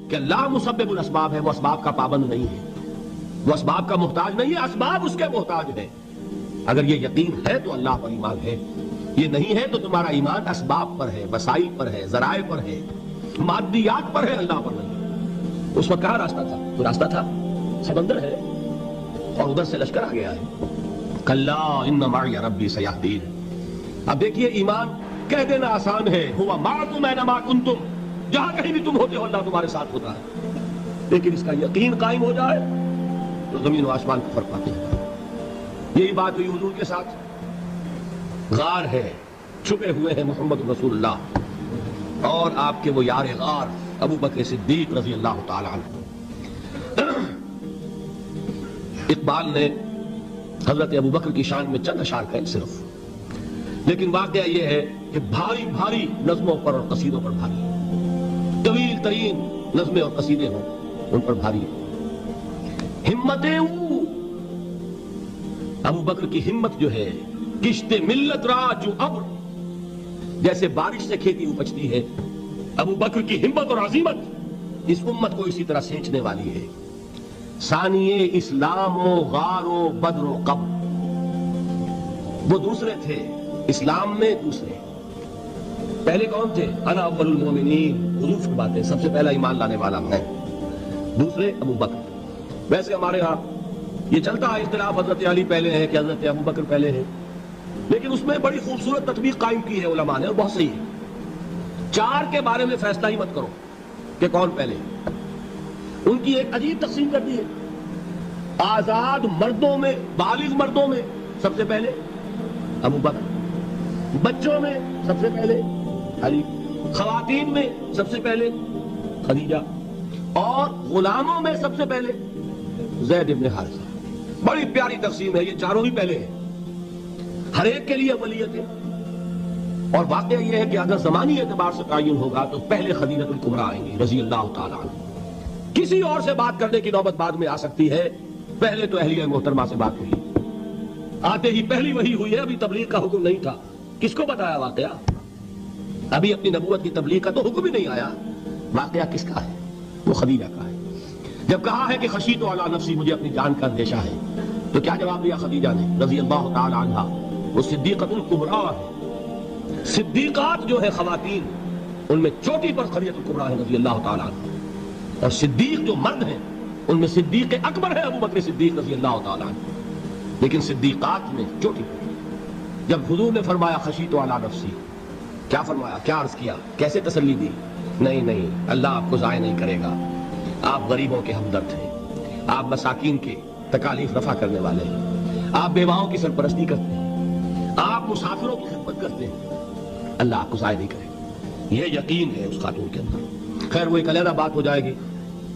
کہ اللہ مسبب الاسباب ہے، وہ اسباب کا پابند نہیں ہے، وہ اسباب کا محتاج نہیں ہے، اسباب اس کے محتاج ہے۔ اگر یہ یقین ہے تو اللہ پر ایمان ہے، یہ نہیں ہے تو تمہارا ایمان اسباب پر ہے، وسائل پر ہے، ذرائع پر ہے، مادیات پر ہے، اللہ پر نہیں۔ اس وقت کہاں راستہ تھا؟ تو راستہ تھا سمندر ہے اور ادھر سے لشکر آ گیا ہے۔ کلا ان معی ربی سیہدین۔ اب دیکھیے ایمان کہہ دینا آسان ہے، ہوا معکم اینما کنتم، جہاں کہیں بھی تم ہوتے ہو اللہ تمہارے ساتھ ہوتا ہے، لیکن اس کا یقین قائم ہو جائے تو زمین و آسمان کا فرق پاتے ہیں۔ یہی بات ہوئی حضور کے ساتھ۔ غار ہے، چھپے ہوئے ہیں محمد رسول اللہ اور آپ کے وہ یار غار ابو بکر صدیق رضی اللہ تعالی عنہ۔ اقبال نے حضرت ابو بکر کی شان میں چند اشعار کہے صرف، لیکن واقعہ یہ ہے کہ بھاری بھاری نظموں پر اور قصیدوں پر بھاری، طویل ترین نظمیں اور قصیدے ہوں ان پر بھاری۔ ہمتیں ابو بکر کی ہمت جو ہے، کشت ملت را جو ابر، جیسے بارش سے کھیتی اپجتی ہے، ابو بکر کی ہمت اور عزیمت اس امت کو اسی طرح سینچنے والی ہے۔ ثانیے اسلام و غار و بدر و قبر، وہ دوسرے تھے اسلام میں، دوسرے پہلے کون تھے؟ انا اول المومنین، حضور کی باتیں، سب سے پہلا ایمان لانے والا میں، دوسرے ابو بکر۔ ویسے ہمارے ہاں یہ چلتا ہے اختلاف، حضرت علی پہلے ہیں کہ حضرت ابو بکر پہلے ہیں، لیکن اس میں بڑی خوبصورت تطبیق قائم کی ہے علماء نے اور بہت صحیح ہے۔ چار کے بارے میں فیصلہ ہی مت کرو کہ کون پہلے، ان کی ایک عجیب تقسیم کر دی ہے۔ آزاد مردوں میں، بالغ مردوں میں سب سے پہلے ابو بکر، بچوں میں سب سے پہلے علی، خواتین میں سب سے پہلے خدیجہ، اور غلاموں میں سب سے پہلے زید ابن حارثہ۔ بڑی پیاری تقسیم ہے، یہ چاروں ہی پہلے ہیں، ہر ایک کے لیے ولیت ہے۔ اور واقعہ یہ ہے کہ اگر زمانی اعتبار سے تعین ہوگا تو پہلے خدیجہ الکبریٰ آئیں گی رضی اللہ تعالیٰ عنہ۔ کسی اور سے بات کرنے کی نوبت بعد میں آ سکتی ہے، پہلے تو اہلیہ محترمہ سے بات ہوئی، آتے ہی پہلی وحی ہوئی ہے، ابھی تبلیغ کا حکم نہیں تھا۔ کس کو بتایا واقعہ؟ ابھی اپنی نبوت کی تبلیغ کا تو حکم ہی نہیں آیا۔ واقعہ کس کا ہے؟ وہ خدیجہ کا ہے۔ جب کہا ہے کہ خشیت علی نفسی، مجھے اپنی جان کا اندیشہ ہے، تو کیا جواب دیا خدیجہ نے رضی اللہ تعالی عنہا؟ وہ صدیقۃ الکبریٰ ہے۔ صدیقات جو ہے خواتین، ان میں چوٹی پر خدیجہ الکبریٰ ہے رضی اللہ تعالی عنہ، اور صدیق جو مرد ہیں ان میں صدیق اکبر ہے ابو بکر صدیق رضی اللہ تعالی عنہ، لیکن صدیقات میں چوٹی پر۔ جب حضور نے فرمایا خشیت علی نفسی، کیا فرمایا، کیا عرض کیا، کیسے تسلی دی؟ نہیں، اللہ آپ کو ضائع نہیں کرے گا، آپ غریبوں کے ہمدرد ہیں، آپ مساکین کے تکالیف رفع کرنے والے ہیں، آپ بیواؤں کی سرپرستی کرتے ہیں، آپ مسافروں کی خدمت کرتے ہیں، اللہ آپ کو ضائع نہیں کرے گا۔ یہ یقین ہے اس خاتون کے اندر۔ خیر وہ ایک علیحدہ بات ہو جائے گی۔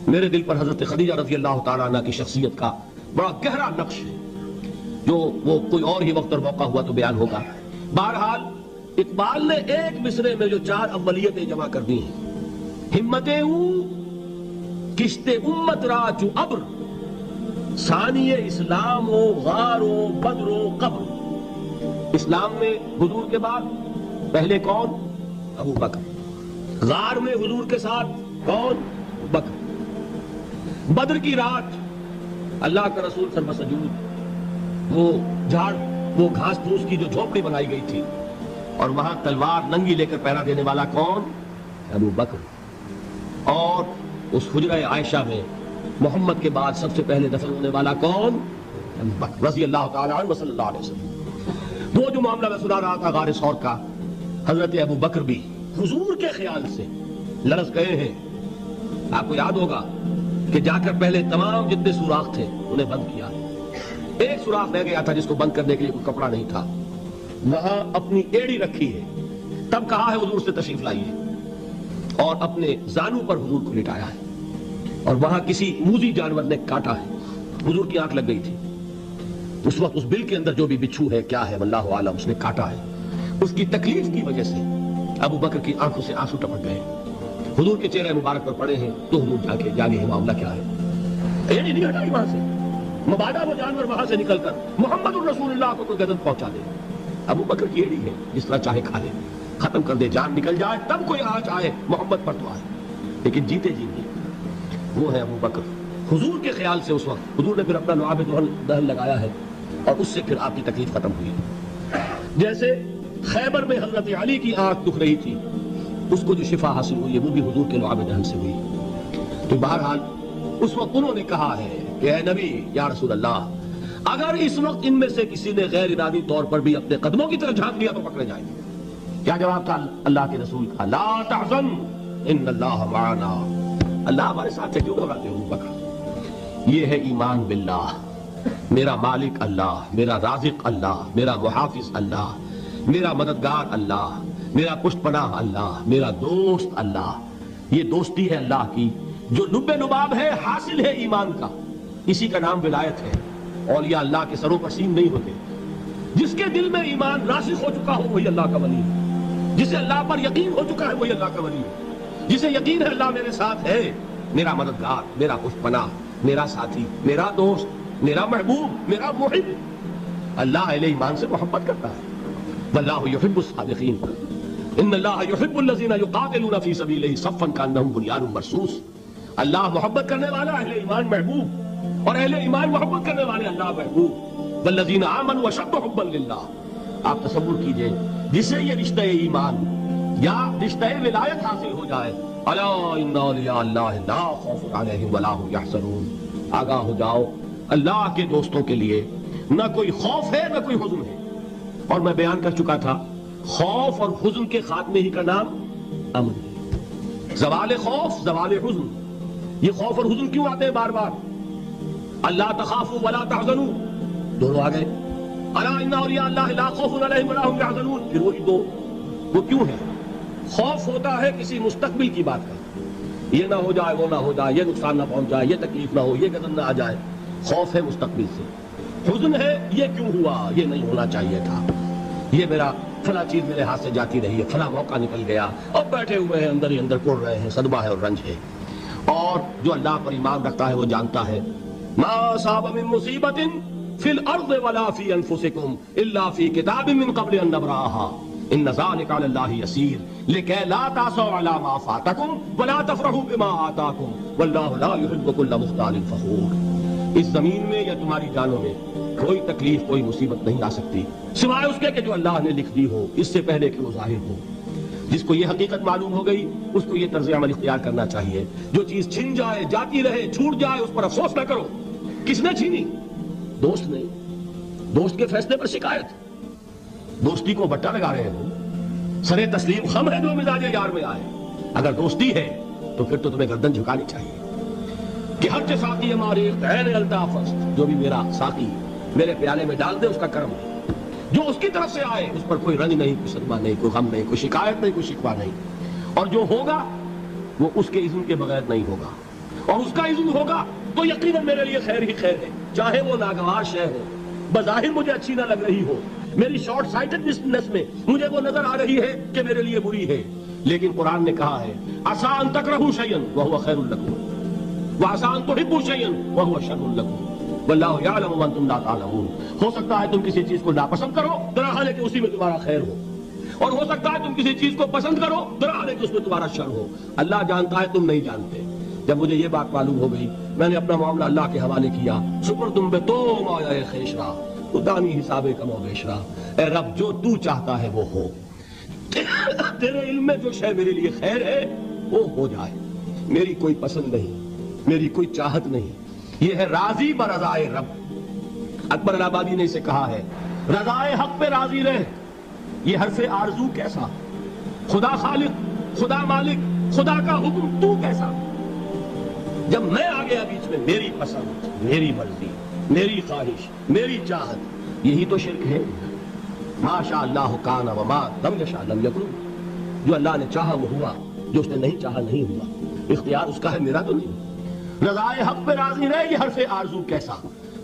میرے دل پر حضرت خدیجہ رضی اللہ تعالیٰ عنہ کی شخصیت کا بڑا گہرا نقش ہے، جو وہ کوئی اور ہی وقت اور موقع ہوا تو بیان ہوگا۔ بہرحال اقبال نے ایک مصرے میں جو چار اولیتیں جمع کر دی ہیں، ہمتیں کشت امت را جو ابر، ثانی اسلام و غار و بدر و قبر۔ اسلام میں حضور کے بعد پہلے کون؟ ابو بکر۔ غار میں حضور کے ساتھ کون؟ بکر۔ بدر کی رات اللہ کا رسول سربسجود، وہ جھاڑ، وہ گھاس پھوس کی جو جھوپڑی بنائی گئی تھی، اور وہاں تلوار ننگی لے کر پہرا دینے والا کون؟ ابو بکر۔ اور اس حجرہ عائشہ میں محمد کے بعد سب سے پہلے دفن ہونے والا کون؟ ابو بکر رضی اللہ تعالیٰ عنہ صلی اللہ علیہ وسلم۔ وہ جو معاملہ میں سنا رہا تھا غار ثور کا، حضرت ابو بکر بھی حضور کے خیال سے لرز گئے ہیں۔ آپ کو یاد ہوگا کہ جا کر پہلے تمام جتنے سوراخ تھے انہیں بند کیا، ایک سوراخ رہ گیا تھا جس کو بند کرنے کے لیے کوئی کپڑا نہیں تھا، وہاں اپنی ایڑی رکھی ہے، تب کہا ہے حضور سے تشریف لائیے، اور اپنے زانوں پر حضور کو لٹایا ہے، اور وہاں کسی موذی جانور نے کاٹا ہے، حضور کی آنکھ لگ گئی تھی، اس وقت اس بل کے اندر جو بھی بچھو ہے کیا ہے واللہ عالم، اس نے کاٹا ہے، اس کی تکلیف کی وجہ سے ابو بکر کی آنکھوں سے آنسو ٹپک گئے، حضور کے چہرے مبارک پر پڑے ہیں، تو حضور جاگے ہیں، معاملہ کیا ہے؟ ایڑی نہیں ہٹائی وہاں سے، مبادا وہ جانور وہاں سے نکل کر محمد الرسول اللہ کو کوئی گدن پہنچا دے، ابو بکر کی ایڑی ہے، جس طرح چاہے کھا لے، ختم کر دے، جان نکل جائے تب کوئی آج آئے محمد پر تو آئے، لیکن جیتے جی نہیں۔ وہ ہے ابو بکر۔ حضور کے خیال سے اس وقت حضور نے پھر اپنا لعاب دہن لگایا ہے اور اس سے پھر آپ کی تکلیف ختم ہوئی۔ جیسے خیبر میں حضرت علی کی آنکھ دکھ رہی تھی، اس کو جو شفا حاصل ہوئی ہے وہ بھی حضور کے لعاب دہن سے ہوئی۔ تو بہرحال اس وقت انہوں نے کہا ہے کہ اے نبی یا رسول اللہ، اگر اس وقت ان میں سے کسی نے غیر ارادی طور پر بھی اپنے قدموں کی طرف جھانک لیا تو پکڑے جائیں گے۔ کیا جواب تھا اللہ کے رسول کا؟ لا تحزن ان اللہ معنا، اللہ ہمارے ساتھ ہے، کیوں گھبراتے ہو ابو بکر؟ یہ ہے ایمان باللہ، میرا مالک اللہ، میرا رازق اللہ، میرا محافظ اللہ، میرا مددگار اللہ، میرا پشت پناہ اللہ، میرا دوست اللہ۔ یہ دوستی ہے اللہ کی جو لب لباب ہے، حاصل ہے ایمان کا، اسی کا نام ولایت ہے۔ اولیاء اللہ کے سروں پر سیم نہیں ہوتے، جس کے دل میں ایمان راسخ ہو چکا ہو وہی اللہ کا ولی ہے، جسے اللہ پر یقین ہو چکا ہے وہی اللہ کا ولی ہے، جسے یقین ہے اللہ میرے ساتھ ہے، میرا مددگار، میرا پشت پناہ، میرا ساتھی، میرا دوست، میرا محبوب، میرا محب۔ اللہ اہل ایمان سے محبت کرتا ہے، واللہ یحب الصادقین، ان اللہ یحب الذین یقاتلون فی سبیلہ صفا کانہم بنیان مرصوص۔ اللہ محبت کرنے والا، اہل ایمان محبوب، اور اہل ایمان محبت کرنے والے اللہ محبوب۔ والذین آمنوا اشد حبا للہ۔ آپ تصور کیجئے جسے یہ رشتہ ایمان یا رشتہ ولایت حاصل ہو جائے، الا ان اولیاء اللہ لا خوف علیہم ولا هم یحزنون، آگاہ ہو جاؤ اللہ کے دوستوں کے لیے نہ کوئی خوف ہے نہ کوئی حزن ہے۔ اور میں بیان کر چکا تھا خوف اور حزن کے خاتمے ہی کا نام امن ہے۔ زوال خوف، زوال حزن، یہ خوف اور حزن کیوں آتے ہیں بار بار؟ اللہ تخافوا ولا تحزنوا، دونوں آ گئے۔ الا ان اولیاء اللہ لا خوف علیہم ولا هم یحزنون، پھر وہی دو، وہ کیوں ہے؟ خوف ہوتا ہے کسی مستقبل کی بات کا، یہ نہ ہو جائے، وہ نہ ہو جائے، یہ نقصان نہ پہنچ جائے، یہ تکلیف نہ ہو، یہ غضب نہ آ جائے، خوف ہے مستقبل سے۔ حزن ہے یہ کیوں ہوا، یہ نہیں ہونا چاہیے تھا، یہ میرا فلاں چیز میرے ہاتھ سے جاتی رہی ہے، فلاں موقع نکل گیا، اب بیٹھے ہوئے ہیں اندر ہی اندر کڑ رہے ہیں، صدمہ ہے اور رنج ہے۔ اور جو اللہ پر ایمان رکھتا ہے وہ جانتا ہے ما اصاب من مصیبت فی الارض ولا فی انفسکم الا فی کتاب من قبل ان نبرأها ان ذلک علی اللہ یسیر لکی لا تعصوا علی ما فاتکم ولا تفرحوا بما آتاکم واللہ لا یحب کل مختال فخور۔ اس زمین میں یا تمہاری جانوں میں کوئی تکلیف، کوئی مصیبت نہیں آ سکتی سوائے اس کے کہ جو اللہ نے لکھ دی ہو اس سے پہلے کہ وہ ظاہر ہو۔ جس کو یہ حقیقت معلوم ہو گئی اس کو یہ طرز عمل اختیار کرنا چاہیے، جو چیز چھن جائے، جاتی رہے، چھوٹ جائے، اس پر افسوس نہ کرو۔ کس نے چھینی؟ دوست نے۔ دوست کے فیصلے پر شکایت، دوستی کو بٹا لگا رہے ہو، سرے تسلیم خم ہے جو مزاج یار میں آئے۔ اگر دوستی ہے تو پھر تو تمہیں گردن جھکانی چاہیے کہ ہر ساقی ہمارے عین الطاف است، جو بھی میرا ساقی میرے پیالے میں ڈال دے اس کا کرم ہے، جو اس کی طرف سے آئے اس پر کوئی رنج نہیں، کوئی صدمہ نہیں، کوئی غم نہیں، کوئی شکایت نہیں، کوئی شکوہ نہیں، اور جو ہوگا وہ اس کے اذن کے بغیر نہیں ہوگا، اور اس کا اذن ہوگا تو یقیناً میرے لیے خیر ہی خیر ہے، چاہے وہ ناگوار شے ہو، بظاہر مجھے اچھی نہ لگ رہی ہو، میری شارٹ سائٹڈنس میں مجھے وہ نظر آ رہی ہے کہ میرے لیے بری ہے، لیکن قرآن نے کہا ہے عسیٰ ان تکرہوا شیئا وہو خیر لکم وعسیٰ ان تحبوا شیئا وہو شر لکم واللہ یعلم وانتم لا تعلمون۔ ہو سکتا ہے تم کسی چیز کو ناپسند کرو درحال ہے کہ اسی میں تمہارا خیر ہو، اور ہو سکتا ہے تم کسی چیز کو پسند کرو درحال ہے کہ اس میں تمہارا شر ہو۔ اللہ جانتا ہے، تم نہیں جانتے۔ جب مجھے یہ بات معلوم ہو گئی میں نے اپنا معاملہ اللہ کے حوالے کیا۔ شکر تم بے تو مایا خیشرا دانی حساب کم و بیشرا، اے رب جو تو چاہتا ہے وہ ہو، تیرے علم میں جو شے میرے لیے خیر ہے وہ ہو جائے، میری کوئی پسند نہیں، میری کوئی چاہت نہیں، یہ ہے راضی برضائے رب۔ اکبر الہآبادی نے اسے کہا ہے رضائے حق پہ راضی رہ، یہ حرف آرزو کیسا، خدا خالق، خدا مالک، خدا کا حکم تو کیسا۔ جب میں آ گیا بیچ میں میری پسند، میری مرضی، میری خواہش، میری چاہت، یہی تو شرک ہے۔ ما شاء اللہ کان وما لم یشاء لم یکن، جو اللہ نے چاہا وہ ہوا، جو اس نے نہیں چاہا نہیں ہوا، اختیار اس کا ہے، میرا تو نہیں۔ رضائے حق پہ راضی رہے، یہ حرف آرزو کیسا،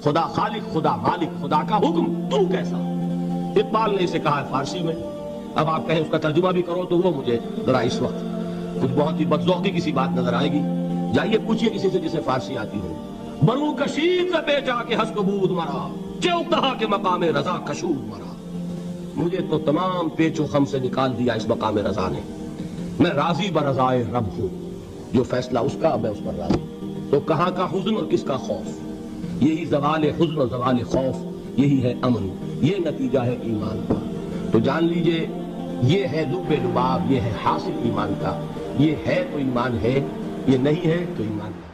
خدا خالق، خدا مالک، خدا کا حکم تو کیسا۔ اقبال نے اسے کہا ہے فارسی میں، اب آپ کہیں اس کا ترجمہ بھی کرو تو وہ مجھے ذرا اس وقت کچھ بہت ہی بدذوقی کی سی بات نظر آئے گی۔ جائیے پوچھئے کسی سے جسے فارسی آتی ہو، برو کشید پہ جا کے ہنس کو بود مرا، کیوں کہا کہ مقام رضا کشود مرا۔ مجھے تو تمام پیچ و خم سے نکال دیا اس مقام رضا نے، میں راضی برضائے رب ہوں، جو فیصلہ اس کا میں اس پر راضی ہوں۔ تو کہاں کا حزن اور کس کا خوف؟ یہی زوال حزن اور زوال خوف، یہی ہے امن، یہ نتیجہ ہے ایمان کا۔ تو جان لیجئے یہ ہے لب لباب، یہ ہے حاصل ایمان کا۔ یہ ہے تو ایمان ہے، یہ نہیں ہے تو ایمان نہیں۔